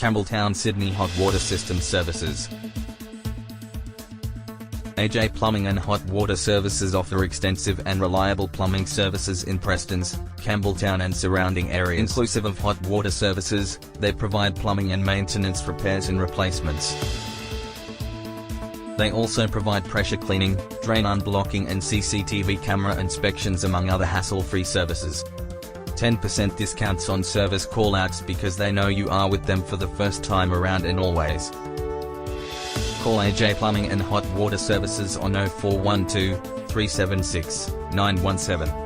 Campbelltown, Sydney Hot Water System Services. AJ Plumbing and Hot Water Services offer extensive and reliable plumbing services in Preston's, Campbelltown and surrounding areas. Inclusive of hot water services, they provide plumbing and maintenance repairs and replacements. They also provide pressure cleaning, drain unblocking and CCTV camera inspections among other hassle-free services. 10% discounts on service call-outs because they know you are with them for the first time around and always. Call AJ Plumbing and Hot Water Services on 0412 376 917.